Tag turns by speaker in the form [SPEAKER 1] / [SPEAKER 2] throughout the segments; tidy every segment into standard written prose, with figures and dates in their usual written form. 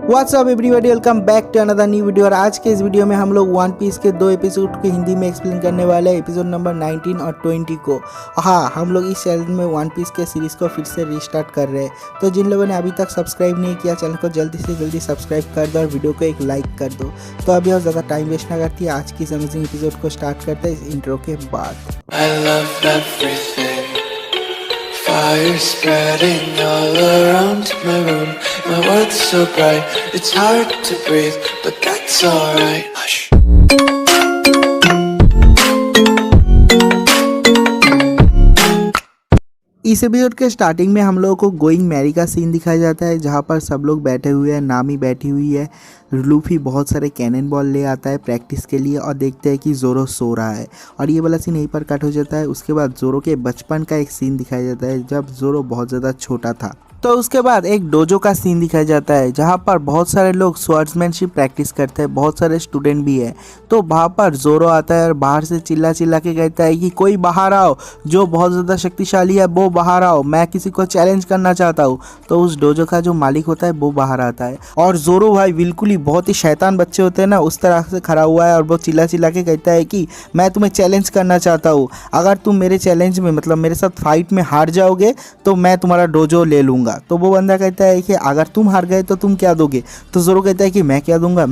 [SPEAKER 1] WhatsApp everybody, welcome back to another new video. और आज के इस वीडियो में हम लोग वन पीस के 2 एपिसोड को हिंदी में एक्सप्लेन करने वाले हैं, एपिसोड नंबर 19 और 20 को। हाँ, हम लोग इस चैनल में वन पीस के सीरीज़ को फिर से रिस्टार्ट कर रहे हैं। तो जिन लोगों ने अभी तक सब्सक्राइब नहीं किया, चैनल को जल्दी से जल्दी सब्सक्राइब कर दो और वीडियो को एक लाइक कर दो। तो अभी और ज़्यादा टाइम वेस्ट ना करती है, आज की इस अमेजिंग एपिसोड को स्टार्ट करते हैं इस इंट्रो के बाद।
[SPEAKER 2] Fire spreading all around my room. My world's so bright, it's hard to breathe, but that's alright. Hush.
[SPEAKER 1] इस एपिसोड के स्टार्टिंग में हम लोगों को गोइंग मैरी का सीन दिखाया जाता है, जहाँ पर सब लोग बैठे हुए हैं। नामी बैठी हुई है, लूफी बहुत सारे कैनन बॉल ले आता है प्रैक्टिस के लिए और देखते हैं कि जोरो सो रहा है और ये वाला सीन यहीं पर कट हो जाता है। उसके बाद जोरो के बचपन का एक सीन दिखाया जाता है जब जोरो बहुत ज़्यादा छोटा था। तो उसके बाद एक डोजो का सीन दिखाया जाता है जहाँ पर बहुत सारे लोग स्वॉर्ड्समैनशिप प्रैक्टिस करते हैं, बहुत सारे स्टूडेंट भी है। तो वहाँ पर जोरो आता है और बाहर से चिल्ला चिल्ला के कहता है कि कोई बाहर आओ, जो बहुत ज़्यादा शक्तिशाली है वो बाहर आओ, मैं किसी को चैलेंज करना चाहता हूँ। तो उस डोजो का जो मालिक होता है वो बाहर आता है और जोरो भाई बिल्कुल ही बहुत ही शैतान बच्चे होते हैं ना, उस तरह से खड़ा हुआ है और वो चिल्ला चिल्ला के कहता है कि मैं तुम्हें चैलेंज करना चाहता हूँ, अगर तुम मेरे चैलेंज में मतलब मेरे साथ फाइट में हार जाओगे तो मैं तुम्हारा डोजो ले लूँगा। तो वो बंदा कहता है कि अगर तुम हार गए तो तुम क्या दोगे। तो जोरो कहता है कि मैं क्या दूंगा,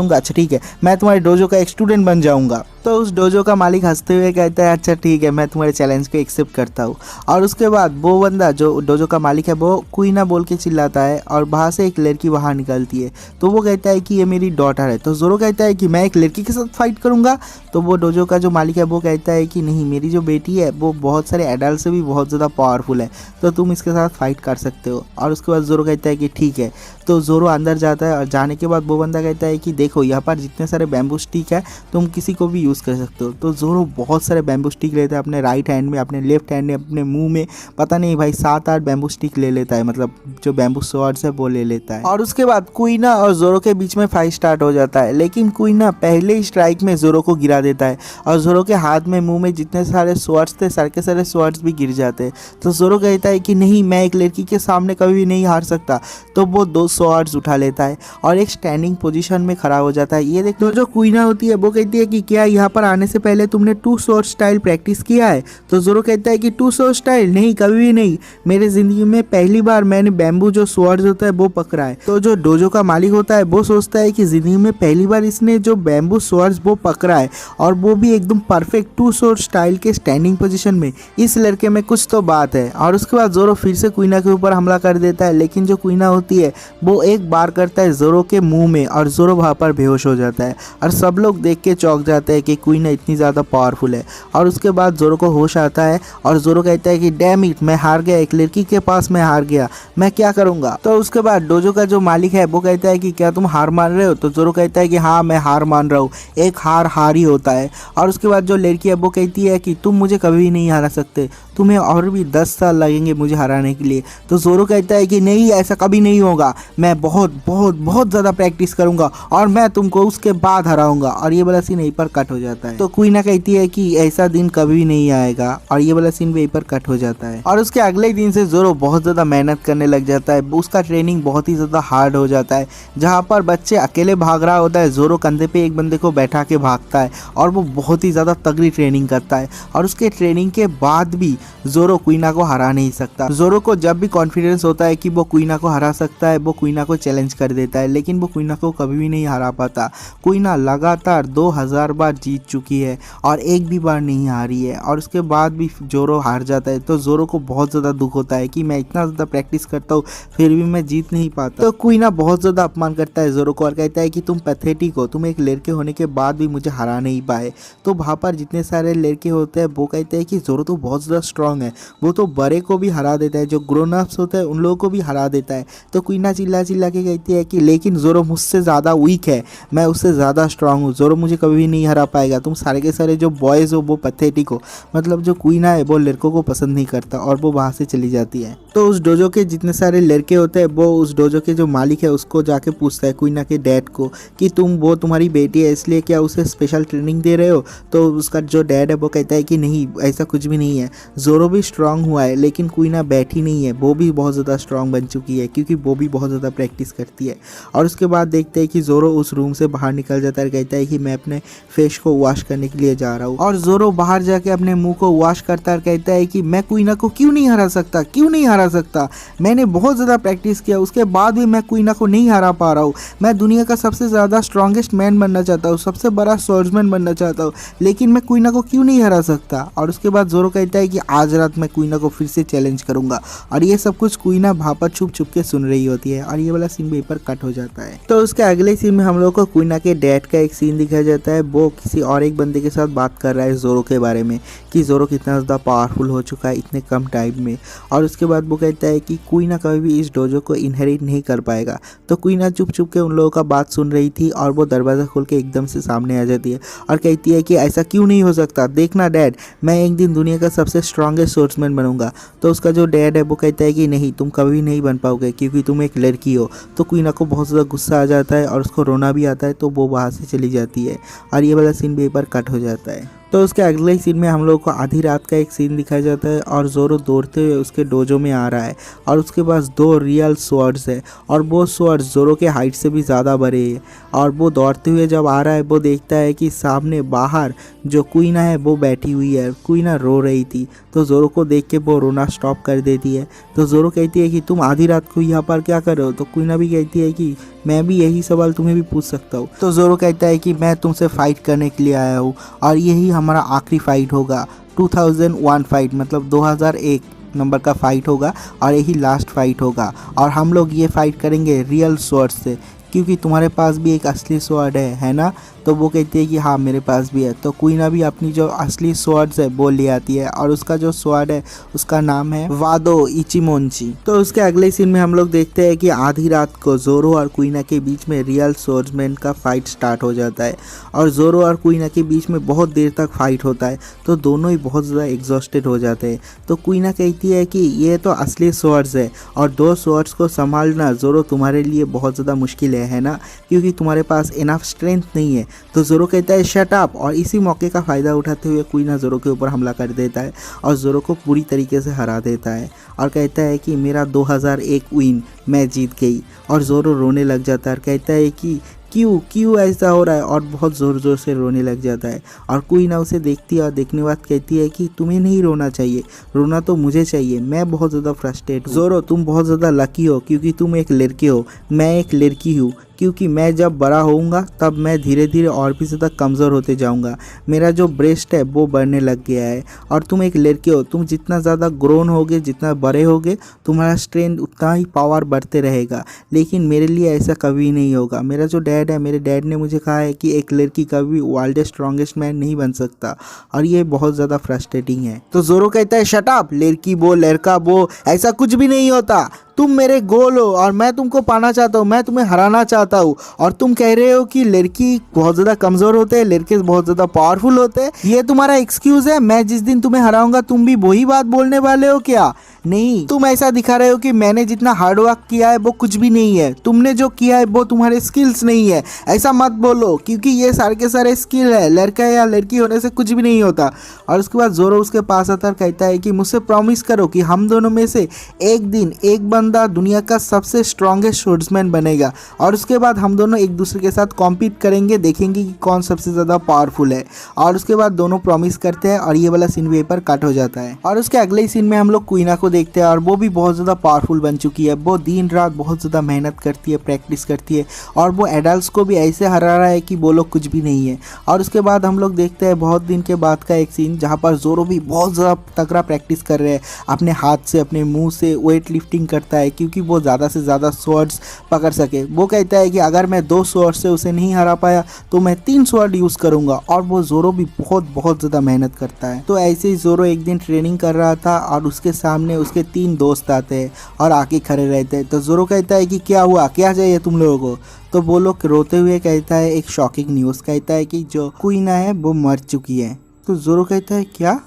[SPEAKER 1] अच्छा ठीक है, मैं तुम्हारे डोजो का एक स्टूडेंट बन जाऊंगा। तो उस डोजो का मालिक हंसते हुए कहता है अच्छा ठीक है, मैं तुम्हारे चैलेंज को एक्सेप्ट करता हूँ। और उसके बाद वो बंदा जो डोजो का मालिक है वो कुइना बोल के चिल्लाता है और वहाँ से एक लड़की बाहर निकलती है। तो वो कहता है कि ये मेरी डॉटर है। तो जोरो कहता है कि मैं एक लड़की के साथ फाइट करूँगा। तो वो डोजो का जो मालिक है वो कहता है कि नहीं, मेरी जो बेटी है वो बहुत सारे एडल्ट से भी बहुत ज़्यादा पावरफुल है, तो तुम इसके साथ फाइट कर सकते हो। और उसके बाद जोरो कहता है कि ठीक है। तो जोरो अंदर जाता है और जाने के बाद वो बंदा कहता है कि देखो यहाँ पर जितने सारे बैम्बू स्टिक है तुम किसी को भी यूज़ कर सकते हो। तो जोरो बहुत सारे बैम्बू स्टिक लेता है अपने राइट हैंड में, अपने लेफ्ट हैंड में, अपने मुंह में, पता नहीं भाई 7-8 बैम्बू स्टिक ले लेता है, मतलब जो बैम्बू स्वॉर्ड्स है वो ले लेता है। और उसके बाद कुइना और जोरो के बीच में फाइट स्टार्ट हो जाता है, लेकिन कुइना पहले ही स्ट्राइक में जोरो को गिरा देता है और जोरो के हाथ में मुँह में जितने सारे स्वॉर्ड्स थे सारे के सारे स्वॉर्ड्स भी गिर जाते हैं। तो जोरो कहता है कि नहीं, मैं एक लड़की के सामने कभी भी नहीं हार सकता। तो वो 2 स्वॉर्ड्स उठा लेता है और एक स्टैंडिंग पोजीशन में खड़ा हो जाता है। ये देख तो जो कुइना होती है वो कहती है कि क्या यहाँ पर आने से पहले तुमने 2 स्वॉर्ड स्टाइल प्रैक्टिस किया है। तो जोरो कहता है कि 2 स्वॉर्ड स्टाइल नहीं, कभी भी नहीं, मेरे जिंदगी में पहली बार मैंने बैम्बू जो स्वॉर्ड्स होता है वो पकड़ा है। तो जो डोजो का मालिक होता है वो सोचता है कि जिंदगी में पहली बार इसने जो बैम्बू स्वॉर्ड्स वो पकड़ा है और वो भी एकदम परफेक्ट 2 स्वॉर्ड स्टाइल के स्टैंडिंग पोजीशन में, इस लड़के में कुछ तो बात है। और उसके बाद जोरो फिर से कुइना के ऊपर हमला कर देता है, लेकिन जो कुइना होती है वो एक बार करता है जोरो के मुंह में और जोरो वहाँ पर बेहोश हो जाता है और सब लोग देख के चौंक जाते हैं कि कुइना इतनी ज़्यादा पावरफुल है। और उसके बाद जोरो को होश आता है और जोरो कहता है कि डैम इट, मैं हार गया, एक लड़की के पास मैं हार गया, मैं क्या करूँगा। तो उसके बाद डोजो का जो मालिक है वो कहता है कि क्या तुम हार मान रहे हो। तो जोरो कहता है कि हाँ मैं हार मान रहा हूँ, एक हार ही होता है। और उसके बाद जो लड़की है वो कहती है कि तुम मुझे कभी नहीं हरा सकते, तुम्हें और भी 10 साल लगेंगे मुझे हराने के लिए। तो जोरो कहता है कि नहीं, ऐसा कभी नहीं होगा, मैं बहुत बहुत बहुत ज़्यादा प्रैक्टिस करूंगा और मैं तुमको उसके बाद हराऊंगा। और ये वाला सीन यहीं पर कट हो जाता है। तो कुइना कहती है कि ऐसा दिन कभी नहीं आएगा और ये वाला सीन भी यहीं पर कट हो जाता है। और उसके अगले दिन से जोरो बहुत ज़्यादा मेहनत करने लग जाता है, उसका ट्रेनिंग बहुत ही ज़्यादा हार्ड हो जाता है। जहाँ पर बच्चे अकेले भाग रहा होता है, जोरो कंधे पे एक बंदे को बैठा के भागता है और वो बहुत ही ज़्यादा तगड़ी ट्रेनिंग करता है। और उसके ट्रेनिंग के बाद भी जोरो कुइना को हरा नहीं सकता। जोरो को जब भी कॉन्फिडेंस होता है कि वो कुइना को हरा सकता है, वो कुइना को चैलेंज कर देता है, लेकिन वो कुइना को कभी भी नहीं हरा पाता। कुइना लगातार 2000 बार जीत चुकी है और एक भी बार नहीं हारी है और उसके बाद भी जोरो हार जाता है। तो जोरो को बहुत ज़्यादा दुख होता है कि मैं इतना ज़्यादा प्रैक्टिस करता हूँ फिर भी मैं जीत नहीं पाता। तो कुइना बहुत ज़्यादा अपमान करता है जोरो को और कहता है कि तुम पैथेटिक हो, तुम एक लड़के होने के बाद भी मुझे हरा नहीं पाए। तो वहाँ पर जितने सारे लड़के होते हैं वो कहते हैं कि जोरो तो बहुत ज़्यादा स्ट्रांग है, वो तो बड़े को भी हरा देता है, जो ग्रोन अप्स होते हैं उन लोगों को भी हरा देता है। तो कुइना चिल्ला चिल्ला के कहती है कि लेकिन जोरो मुझसे ज़्यादा वीक है, मैं उससे ज़्यादा स्ट्रांग हूँ, जोरो मुझे कभी भी नहीं हरा पाएगा, तुम सारे के सारे जो बॉयज़ हो वो पैथेटिक हो। मतलब जो कुइना है वो लड़कों को पसंद नहीं करता और वो वहाँ से चली जाती है। तो उस डोजो के जितने सारे लड़के होते हैं वो उस डोजो के जो मालिक है उसको जाके पूछता है कुइना के डैड को कि वो तुम्हारी बेटी है इसलिए क्या उसे स्पेशल ट्रेनिंग दे रहे हो। तो उसका जो डैड है वो कहता है कि नहीं, ऐसा कुछ भी नहीं है, जोरो भी स्ट्रांग हुआ है, लेकिन कुइना बैठी नहीं है, वो भी बहुत ज़्यादा स्ट्रांग बन चुकी है क्योंकि वो भी बहुत ज़्यादा प्रैक्टिस करती है। और उसके बाद देखते हैं कि जोरो उस रूम से बाहर निकल जाता है, कहता है कि मैं अपने फेस को वॉश करने के लिए जा रहा हूँ। और जोरो बाहर जाके अपने मुंह को वॉश करता है, कहता है कि मैं कुइना को क्यों नहीं हरा सकता, क्यों नहीं हरा सकता, मैंने बहुत ज़्यादा प्रैक्टिस किया, उसके बाद भी मैं कुइना को नहीं हरा पा रहा हूँ। मैं दुनिया का सबसे ज़्यादा स्ट्रॉन्गेस्ट मैन बनना चाहता हूँ, सबसे बड़ा स्वॉर्ड्समैन बनना चाहता हूँ, लेकिन मैं कुइना को क्यों नहीं हरा सकता। और उसके बाद जोरो कहता है कि आज रात मैं कुइना को फिर से चैलेंज करूंगा। और ये सब कुछ कुइना वहाँ पर छुप छुप के सुन रही होती है और ये वाला सीन भी पर कट हो जाता है। तो उसके अगले सीन में हम लोग को कुइना के डैड का एक सीन दिखाया जाता है। वो किसी और एक बंदे के साथ बात कर रहा है जोरो के बारे में कि जोरो कितना ज़्यादा पावरफुल हो चुका है इतने कम टाइम में। और उसके बाद वो कहता है कि कुइना कभी भी इस डोजो को इनहेरिट नहीं कर पाएगा। तो कुइना चुप चुप के उन लोगों का बात सुन रही थी और वो दरवाज़ा खोल के एकदम से सामने आ जाती है और कहती है कि ऐसा क्यों नहीं हो सकता, देखना डैड, मैं एक दिन दुनिया का सबसे स्ट्रॉन्गेस्ट स्वॉर्ड्समैन बनूंगा। तो उसका जो डैड है वो कहता है कि नहीं, तुम कभी नहीं बन पाओगे क्योंकि तुम एक लड़की हो। तो कुइना को बहुत ज़्यादा गुस्सा आ जाता है और उसको रोना भी आता है, तो वो वहाँ से चली जाती है और ये वाला सीन भी एक बार कट हो जाता है। तो उसके अगले ही सीन में हम लोग को आधी रात का एक सीन दिखाया जाता है और जोरो दौड़ते हुए उसके डोजो में आ रहा है और उसके पास 2 रियल स्वॉर्ड्स है और वो स्वॉर्ड्स जोरो के हाइट से भी ज़्यादा बड़े हैं। और वो दौड़ते हुए जब आ रहा है वो देखता है कि सामने बाहर जो कुइना है वो बैठी हुई है, कुइना रो रही थी। तो जोरो को देख के वो रोना स्टॉप कर देती है। तो जोरो कहती है कि तुम आधी रात को यहाँ पर क्या कर रहे हो। तो कुइना भी कहती है कि मैं भी यही सवाल तुम्हें भी पूछ सकता हूँ। तो जोरो कहता है कि मैं तुमसे फाइट करने के लिए आया हूँ और यही हमारा आखिरी फाइट होगा, 2001 फाइट, मतलब 2001 नंबर का फाइट होगा और यही लास्ट फाइट होगा। और हम लोग ये फाइट करेंगे रियल स्वॉर्ड से, क्योंकि तुम्हारे पास भी एक असली स्वॉर्ड है ना। तो वो कहती है कि हाँ मेरे पास भी है। तो कुइना भी अपनी जो असली स्वॉर्ड्स है वो ले आती है और उसका जो स्वॉर्ड है उसका नाम है वादो इचिमोंची। तो उसके अगले सीन में हम लोग देखते हैं कि आधी रात को जोरो और कुइना के बीच में रियल स्वॉर्ड्समैन का फाइट स्टार्ट हो जाता है और जोरो और कुइना के बीच में बहुत देर तक फाइट होता है। तो दोनों ही बहुत ज़्यादा एग्जॉस्टेड हो जाते हैं। तो कुइना कहती है कि ये तो असली स्वॉर्ड्स है और 2 स्वॉर्ड्स को संभालना जोरो तुम्हारे लिए बहुत ज़्यादा मुश्किल है ना, क्योंकि तुम्हारे पास इनफ स्ट्रेंथ नहीं है। तो जोरो कहता है शट अप। और इसी मौके का फ़ायदा उठाते हुए कुइना जोरो के ऊपर हमला कर देता है और जोरो को पूरी तरीके से हरा देता है और कहता है कि मेरा 2001 विन, मैं जीत गई। और जोरो रोने लग जाता है और कहता है कि क्यों ऐसा हो रहा है, और बहुत ज़ोर ज़ोर से रोने लग जाता है। और कुइना उसे देखती है और देखने बाद कहती है कि तुम्हें नहीं रोना चाहिए, रोना तो मुझे चाहिए, मैं बहुत ज़्यादा फ्रस्ट्रेट हूँ। जोरो तुम बहुत ज़्यादा लकी हो क्योंकि तुम एक लड़की हो, मैं एक लड़की हूँ, क्योंकि मैं जब बड़ा होऊंगा तब मैं धीरे धीरे और भी ज़्यादा कमज़ोर होते जाऊंगा, मेरा जो ब्रेस्ट है वो बढ़ने लग गया है। और तुम एक लड़के हो, तुम जितना ज़्यादा ग्रोन होगे, जितना बड़े होगे, तुम्हारा स्ट्रेंथ उतना ही पावर बढ़ते रहेगा। लेकिन मेरे लिए ऐसा कभी नहीं होगा। मेरा जो डैड है, मेरे डैड ने मुझे कहा है कि एक लड़की कभी वर्ल्ड स्ट्रॉन्गेस्ट मैन नहीं बन सकता और ये बहुत ज़्यादा फ्रस्ट्रेटिंग है। तो जोरो कहता है शट अप, लड़की वो लड़का वो ऐसा कुछ भी नहीं होता, तुम मेरे गोल हो और मैं तुमको पाना चाहता हूँ, मैं तुम्हें हराना चाहता हूँ। और तुम कह रहे हो कि लड़की बहुत ज़्यादा कमज़ोर होते हैं, लड़के बहुत ज़्यादा पावरफुल होते हैं, ये तुम्हारा एक्सक्यूज़ है। मैं जिस दिन तुम्हें हराऊंगा तुम भी वही बात बोलने वाले हो क्या? नहीं, तुम ऐसा दिखा रहे हो कि मैंने जितना हार्ड वर्क किया है वो कुछ भी नहीं है, तुमने जो किया है वो तुम्हारे स्किल्स नहीं है। ऐसा मत बोलो क्योंकि ये सारे के सारे स्किल है, लड़का या लड़की होने से कुछ भी नहीं होता। और उसके बाद जोरो उसके पास आता है, कहता है कि मुझसे प्रॉमिस करो कि हम दोनों में से एक दिन एक बंदा दुनिया का सबसे स्ट्रॉन्गेस्ट स्वॉर्ड्समैन बनेगा और उसके बाद हम दोनों एक दूसरे के साथ कॉम्पीट करेंगे, देखेंगे कि कौन सबसे ज़्यादा पावरफुल है। और उसके बाद दोनों प्रॉमिस करते हैं और ये वाला सीन भी पर कट हो जाता है। और उसके अगले ही सीन में हम लोग कुइना को देखते हैं और वो भी बहुत ज़्यादा पावरफुल बन चुकी है। वो दिन रात बहुत ज़्यादा मेहनत करती है, प्रैक्टिस करती है और वो एडल्ट्स को भी ऐसे हरा रहा है कि वो लोग कुछ भी नहीं है। और उसके बाद हम लोग देखते हैं बहुत दिन के बाद का एक सीन जहाँ पर जोरो भी बहुत ज़्यादा तगड़ा प्रैक्टिस कर रहे हैं, अपने हाथ से अपने मुंह से वेट लिफ्टिंग करता है क्योंकि वो ज़्यादा से ज़्यादा स्वॉर्ड्स पकड़ सके। वो कहता है कि अगर मैं 2 स्वॉर्ड से उसे नहीं हरा पाया तो मैं 3 स्वॉर्ड यूज़ करूँगा। और वो जोरो भी बहुत ज़्यादा मेहनत करता है। तो ऐसे ही जोरो एक दिन ट्रेनिंग कर रहा था और उसके सामने उसके 3 दोस्त आते हैं और आके खड़े रहते हैं। तो जोरो कहता है कि क्या हुआ, क्या चाहिए तुम लोगों को? तो वो लोग रोते हुए कहता है एक शॉकिंग न्यूज़, कहता है कि जो कुइना है वो मर चुकी है। तो जोरो कहता है क्या?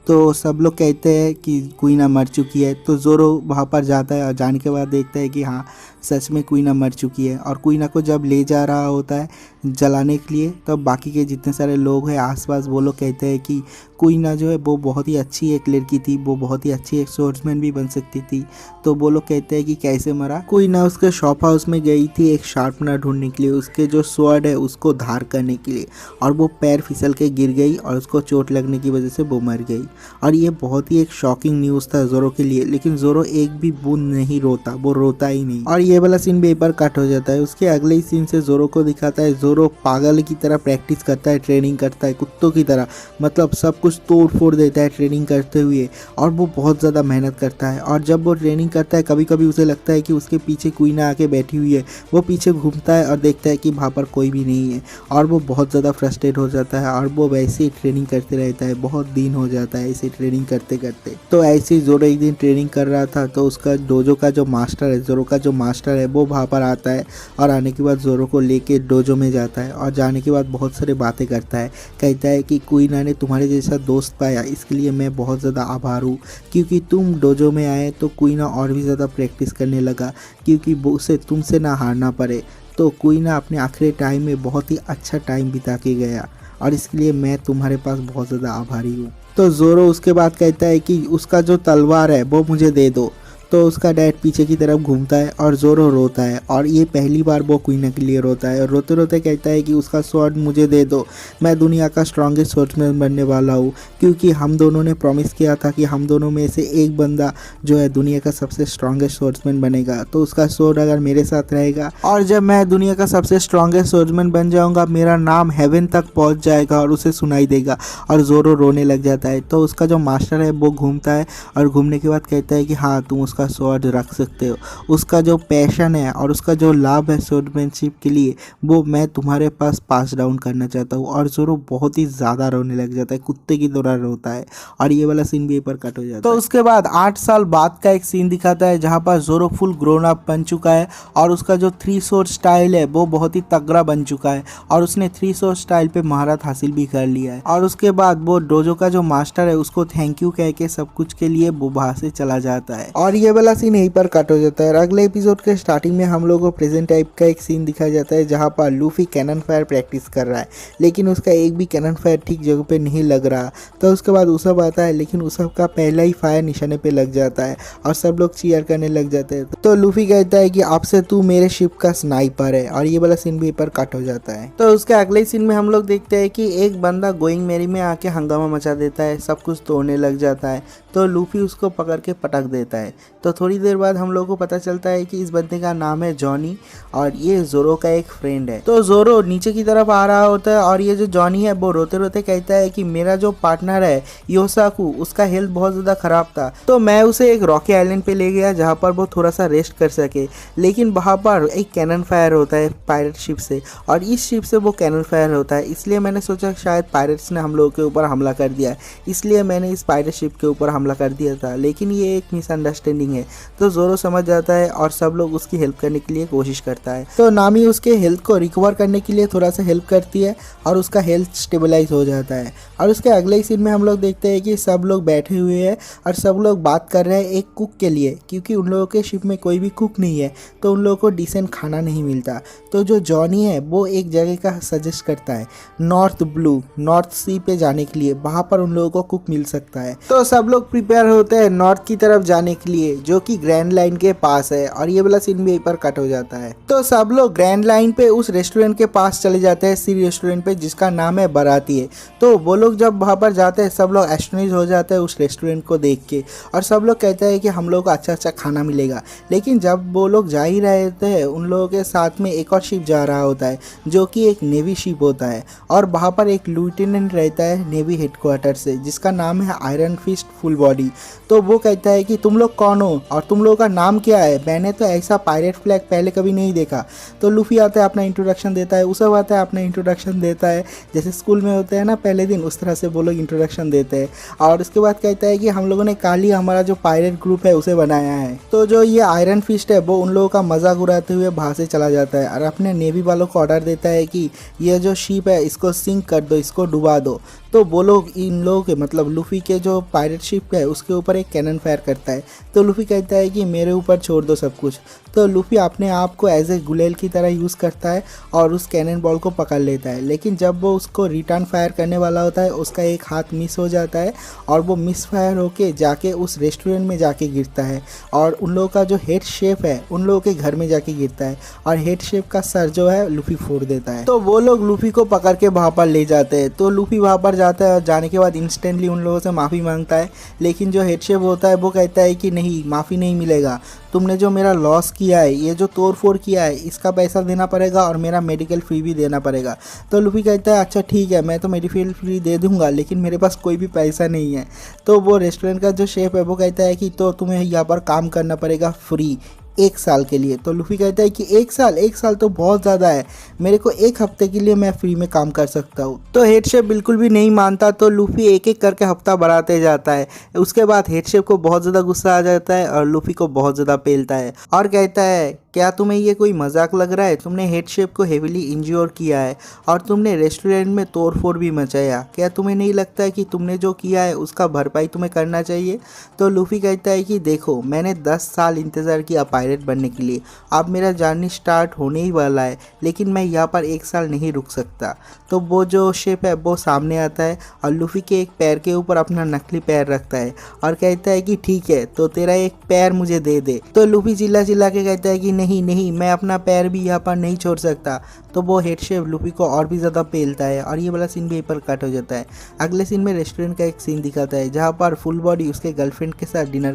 [SPEAKER 1] तो सब लोग कहते हैं कि कुइना मर चुकी है। तो जोरो वहाँ पर जाता है और जाने के बाद देखता है कि हाँ सच में कुइना मर चुकी है। और कुइना को जब ले जा रहा होता है जलाने के लिए, तब बाकी के जितने सारे लोग हैं आसपास वो लोग कहते हैं कि कुइना जो है वो बहुत ही अच्छी एक लड़की थी, वो बहुत ही अच्छी एक स्वॉर्ड्समैन भी बन सकती थी। तो वो लोग कहते हैं कि कैसे मरा। कुइना उसके शॉप हाउस में गई थी एक शार्पनर ढूंढने के लिए, उसके जो स्वॉर्ड है उसको धार करने के लिए, और वो पैर फिसल के गिर गई और उसको चोट लगने की वजह से वो मर गई। और ये बहुत ही एक शॉकिंग न्यूज़ था जोरो के लिए, लेकिन जोरो एक भी बूंद नहीं रोता, वो रोता ही नहीं। और ये वाला सीन भी एक बार कट हो जाता है। उसके अगले ही सीन से जोरो को दिखाता है जोरो पागल की तरह प्रैक्टिस करता है, ट्रेनिंग करता है कुत्तों की तरह, मतलब सब कुछ तोड़ फोड़ देता है ट्रेनिंग करते हुए। और वो बहुत ज़्यादा मेहनत करता है, और जब वो ट्रेनिंग करता है कभी कभी उसे लगता है कि उसके पीछे कुइना आके बैठी हुई है। वो पीछे घूमता है और देखता है कि वहाँ पर कोई भी नहीं है, और वो बहुत ज़्यादा फ्रस्ट्रेट हो जाता है, और वो वैसे ही ट्रेनिंग करते रहता है। बहुत दिन हो जाता है ऐसे ट्रेनिंग करते करते। तो ऐसे ही जोरो एक दिन ट्रेनिंग कर रहा था, तो उसका डोजो का जो मास्टर है, जोरो का जो मास्टर है, वो वहाँ पर आता है, और आने के बाद जोरो को लेके डोजो में जाता है, और जाने के बाद बहुत सारी बातें करता है। कहता है कि कुइना ने तुम्हारे जैसा दोस्त पाया, इसके लिए मैं बहुत ज़्यादा आभार हूँ, क्योंकि तुम डोजो में आए तो कुइना और भी ज़्यादा प्रैक्टिस करने लगा, क्योंकि वो उसे तुमसे ना हारना पड़े। तो कुइना अपने आखिरी टाइम में बहुत ही अच्छा टाइम बिता के गया, और इसके लिए मैं तुम्हारे पास बहुत ज़्यादा आभारी हूँ। तो जोरो उसके बाद कहता है कि उसका जो तलवार है वो मुझे दे दो। तो उसका डैड पीछे की तरफ घूमता है और जोरो रोता है, और ये पहली बार वो कुइना के लिए रोता है, और रोते रोते कहता है कि उसका स्वॉर्ड मुझे दे दो, मैं दुनिया का स्ट्रॉन्गेस्ट स्वॉर्ड्समैन बनने वाला हूँ, क्योंकि हम दोनों ने प्रॉमिस किया था कि हम दोनों में से एक बंदा जो है दुनिया का सबसे स्ट्रॉन्गेस्ट स्वॉर्ड्समैन बनेगा। तो उसका स्वॉर्ड अगर मेरे साथ रहेगा, और जब मैं दुनिया का सबसे स्ट्रॉन्गेस्ट स्वॉर्ड्समैन बन जाऊँगा, मेरा नाम हेवन तक पहुँच जाएगा और उसे सुनाई देगा। और जोरो रोने लग जाता है। तो उसका जो मास्टर है वो घूमता है, और घूमने के बाद कहता है कि हाँ तुम उसका स्वॉर्ड रख सकते हो। उसका जो पैशन है और उसका जो लाभ है स्वॉर्डमैनशिप के लिए, वो मैं तुम्हारे पास डाउन करना चाहता हूँ। और जोरो बहुत ही ज़्यादा रोने लग जाता है, कुत्ते की तरह रोता है, और ये वाला सीन भी पर कट हो जाता है। तो उसके बाद 8 साल बाद का एक सीन दिखाता है जहाँ पर जोरो फुल ग्रोन अप बन चुका है, और उसका जो 3 स्वॉर्ड स्टाइल है वो बहुत ही तगड़ा बन चुका है, और उसने 3 स्वॉर्ड स्टाइल पे महारत हासिल भी कर लिया है। और उसके बाद वो डोजो का जो मास्टर है उसको थैंक यू कह के सब कुछ के लिए वो वहाँ से चला जाता है, और ये वाला सीन यहीं पर कट हो जाता है। और अगले एपिसोड के स्टार्टिंग में हम लोगों को प्रेजेंट टाइप का एक सीन दिखाया जाता है जहाँ पर लूफी कैनन फायर प्रैक्टिस कर रहा है, लेकिन उसका एक भी कैनन फायर ठीक जगह पे नहीं लग रहा। तो उसके बाद उसब आता है, लेकिन उसब का पहला ही फायर निशाने पे लग जाता है, और सब लोग चीयर करने लग जाते हैं। तो लूफी कहता है कि अब से तू मेरे शिप का स्नाइपर है, और ये वाला सीन भी पर कट हो जाता है। तो उसके अगले सीन में हम लोग देखते हैं कि एक बंदा गोइंग मैरी में आके हंगामा मचा देता है, सब कुछ तोड़ने लग जाता है। तो लूफी उसको पकड़ के पटक देता है। तो थोड़ी देर बाद हम लोग को पता चलता है कि इस बंदे का नाम है जॉनी, और ये जोरो का एक फ्रेंड है। तो जोरो नीचे की तरफ आ रहा होता है, और ये जो जॉनी है वो रोते रोते कहता है कि मेरा जो पार्टनर है योसाकू, उसका हेल्थ बहुत ज़्यादा ख़राब था, तो मैं उसे एक रॉकी आइलैंड पे ले गया जहाँ पर वो थोड़ा सा रेस्ट कर सके। लेकिन वहाँ पर एक कैनन फायर होता है पायरेट शिप से, और इस शिप से वो कैनन फायर होता है, इसलिए मैंने सोचा शायद पायरेट्स ने हम लोगों के ऊपर हमला कर दिया, इसलिए मैंने इस पायरेट शिप के ऊपर हमला कर दिया था। लेकिन ये एक मिसअंडरस्टैंडिंग है। तो जोरो समझ जाता है, और सब लोग उसकी हेल्प करने के लिए कोशिश करता है। तो नामी उसके हेल्थ को रिकवर करने के लिए थोड़ा सा हेल्प करती है, और उसका हेल्थ स्टेबलाइज हो जाता है। और उसके अगले ही सीन में हम लोग देखते हैं कि सब लोग बैठे हुए हैं, और सब लोग बात कर रहे हैं एक कुक के लिए, क्योंकि उन लोगों के शिप में कोई भी कुक नहीं है, तो उन लोगों को डिसेंट खाना नहीं मिलता। तो जो जॉनी है वो एक जगह का सजेस्ट करता है, नॉर्थ सी पे जाने के लिए, वहाँ पर उन लोगों को कुक मिल सकता है। तो सब लोग प्रिपेयर होते हैं नॉर्थ की तरफ जाने के लिए, जो कि ग्रैंड लाइन के पास है, और ये वाला सीन भी यहीं पर कट हो जाता है। तो सब लोग ग्रैंड लाइन पे उस रेस्टोरेंट के पास चले जाते हैं, सी रेस्टोरेंट पे, जिसका नाम है बराती है। तो वो लोग जब वहाँ पर जाते हैं, सब लोग एस्टोनिश हो जाते हैं उस रेस्टोरेंट को देख के, और सब लोग कहते हैं कि हम लोग को अच्छा अच्छा खाना मिलेगा। लेकिन जब वो लोग जा ही रहे थे, उन लोगों के साथ में एक और शिप जा रहा होता है, जो कि एक नेवी शिप होता है, और वहाँ पर एक लेफ्टिनेंट रहता है नेवी हेडक्वार्टर से, जिसका नाम है आयरन फिस्ट फुल बॉडी। तो वो कहता है कि तुम लोग कौन हो और तुम लोगों का नाम क्या है, मैंने तो ऐसा पायरेट फ्लैग पहले कभी नहीं देखा। तो लूफी आता है, अपना इंट्रोडक्शन देता है, उसब आता है, अपना इंट्रोडक्शन देता है, जैसे स्कूल में होते हैं ना पहले दिन, उस तरह से वो लोग इंट्रोडक्शन देते हैं। और उसके बाद कहता है कि हम लोगों ने कल ही हमारा जो पायरेट ग्रुप है उसे बनाया है। तो जो ये आयरन फिस्ट है वो उन लोगों का मजाक उड़ाते हुए बाहर से चला जाता है, और अपने नेवी वालों को ऑर्डर देता है कि ये जो शिप है इसको सिंक कर दो, इसको डुबा दो। तो वो लोग इन लोगों के मतलब लूफी के जो पायरेट शिप है उसके ऊपर एक कैनन फायर करता है। तो लूफी कहता है कि मेरे ऊपर छोड़ दो सब कुछ। तो लूफी अपने आप को एज ए गुलेल की तरह यूज़ करता है और उस कैनन बॉल को पकड़ लेता है। लेकिन जब वो उसको रिटर्न फायर करने वाला होता है उसका एक हाथ मिस हो जाता है और वो मिस फायर होके जाके उस रेस्टोरेंट में जाके गिरता है और उन लोगों का जो हेड शेफ है उन लोगों के घर में जाके गिरता है और हेड शेफ का सर जो है लूफी फोड़ देता है। तो वो लोग लूफी को पकड़ के वहाँ पर ले जाते हैं। तो लूफी वहाँ पर जाता है और जाने के बाद इंस्टेंटली उन लोगों से माफ़ी मांगता है। लेकिन जो हेड शेफ होता है वो कहता है कि नहीं, माफ़ी नहीं मिलेगा, तुमने जो मेरा लॉस किया है, ये जो तोड़ फोड़ किया है, इसका पैसा देना पड़ेगा और मेरा मेडिकल फ्री भी देना पड़ेगा। तो लूफी कहता है अच्छा ठीक है, मैं तो मेडिकल फ्री दे दूंगा लेकिन मेरे पास कोई भी पैसा नहीं है। तो वो रेस्टोरेंट का जो शेफ है वो कहता है कि तो तुम्हें यहाँ पर काम करना पड़ेगा फ्री 1 साल के लिए। तो लूफी कहता है कि 1 साल तो बहुत ज़्यादा है, मेरे को 1 हफ्ते के लिए मैं फ्री में काम कर सकता हूँ। तो हेड शेफ बिल्कुल भी नहीं मानता। तो लूफी एक एक करके हफ्ता बढ़ाते जाता है। उसके बाद हेड शेफ को बहुत ज़्यादा गुस्सा आ जाता है और लूफी को बहुत ज़्यादा पेलता है और कहता है क्या तुम्हें ये कोई मजाक लग रहा है? तुमने हेड शेफ को हेविली इंज्योर किया है और तुमने रेस्टोरेंट में तोड़ फोड़ भी मचाया। क्या तुम्हें नहीं लगता है कि तुमने जो किया है उसका भरपाई तुम्हें करना चाहिए? तो लूफी कहता है कि देखो, मैंने 10 साल इंतज़ार किया पायरेट बनने के लिए, अब मेरा जर्नी स्टार्ट होने ही वाला है, लेकिन मैं यहाँ पर 1 साल नहीं रुक सकता। तो वो जो शेफ है वो सामने आता है और लूफी के एक पैर के ऊपर अपना नकली पैर रखता है और कहता है कि ठीक है, तो तेरा एक पैर मुझे दे दे। तो लूफी चिल्ला चिल्ला के कहता है कि नहीं नहीं, मैं अपना पैर भी यहाँ पर नहीं छोड़ सकता। तो वो हेड शेफ लूफी को और भी ज़्यादा पेलता है और ये वाला सीन भी यहीं पर कट हो जाता है। अगले सीन में रेस्टोरेंट का एक सीन दिखाता है जहाँ पर फुल बॉडी उसके गर्लफ्रेंड के साथ डिनर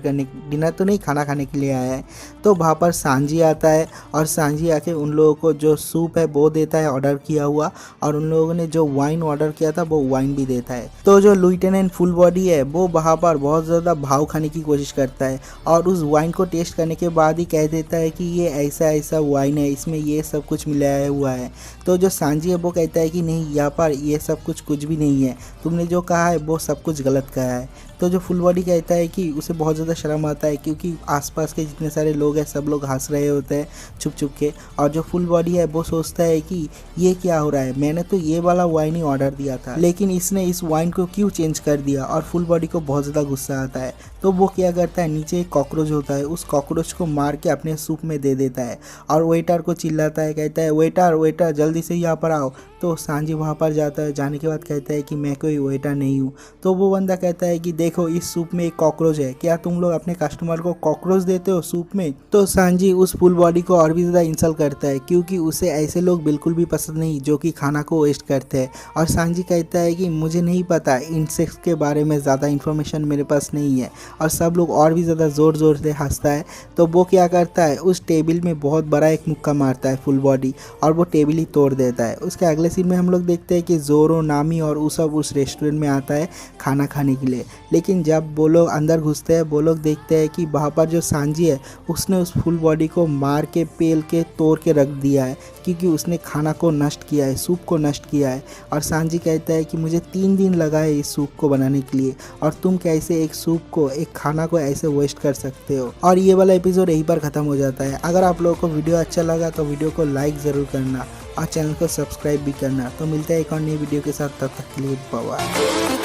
[SPEAKER 1] तो नहीं, खाना खाने के लिए आया है। तो वहाँ पर सांजी आता है और सांजी आके उन लोगों को जो सूप है वो देता है ऑर्डर किया हुआ, और उन लोगों ने जो वाइन ऑर्डर किया था वो वाइन भी देता है। तो जो लेफ्टिनेंट फुल बॉडी है वो वहाँ पर बहुत ज़्यादा भाव खाने की कोशिश करता है और उस वाइन को टेस्ट करने के बाद ही कह देता है कि ये ऐसा वाइन है, इसमें ये सब कुछ मिलाया हुआ है। तो जो सांजी है वो कहता है कि नहीं, यहाँ पर ये सब कुछ भी नहीं है, तुमने जो कहा है वो सब कुछ गलत कहा है। तो जो फुल बॉडी कहता है कि उसे बहुत ज़्यादा शर्म आता है क्योंकि आसपास के जितने सारे लोग हैं सब लोग हंस रहे होते हैं छुप छुप के, और जो फुल बॉडी है वो सोचता है कि ये क्या हो रहा है, मैंने तो ये वाला वाइन ही ऑर्डर दिया था, लेकिन इसने इस वाइन को क्यों चेंज कर दिया। और फुल बॉडी को बहुत ज़्यादा गुस्सा आता है। तो वो क्या करता है, नीचे एक कॉकरोच होता है, उस कॉकरोच को मार के अपने सूप में दे देता है और वेटर को चिल्लाता है, कहता है वेटर जल्दी से यहाँ पर आओ। तो सांजी वहाँ पर जाता है, जाने के बाद कहता है कि मैं कोई वेटर नहीं हूँ। तो वो बंदा कहता है कि देखो, इस सूप में एक कॉकरोच है, क्या तुम लोग अपने कस्टमर को कॉकरोच देते हो सूप में? तो सांजी उस फुल बॉडी को और भी ज़्यादा इंसल्ट करता है क्योंकि उसे ऐसे लोग बिल्कुल भी पसंद नहीं जो कि खाना को वेस्ट करते हैं। और सांजी कहता है कि मुझे नहीं पता, इंसेक्ट्स के बारे में ज़्यादा इन्फॉर्मेशन मेरे पास नहीं है। और सब लोग और भी ज़्यादा ज़ोर से हंसता है। तो वो क्या करता है, उस टेबल में बहुत बड़ा एक मुक्का मारता है फुल बॉडी और वो टेबल ही तोड़ देता है। उसके अगले सीन में हम लोग देखते हैं कि जोरो, नामी और उसब उस रेस्टोरेंट में आता है खाना खाने के लिए। लेकिन जब वो लोग अंदर घुसते हैं वो लोग देखते हैं कि वहाँ पर जो सांजी है उसने उस फुल बॉडी को मार के, पेल के, तोड़ के रख दिया है क्योंकि उसने खाना को नष्ट किया है, सूप को नष्ट किया है। और सांजी कहता है कि मुझे 3 दिन लगा है इस सूप को बनाने के लिए और तुम कैसे एक सूप को, एक खाना को ऐसे वेस्ट कर सकते हो। और ये वाला एपिसोड यहीं पर ख़त्म हो जाता है। अगर आप लोगों को वीडियो अच्छा लगा तो वीडियो को लाइक ज़रूर करना और चैनल को सब्सक्राइब भी करना। तो मिलते हैं एक और नई वीडियो के साथ, तब तक के लिए बाय।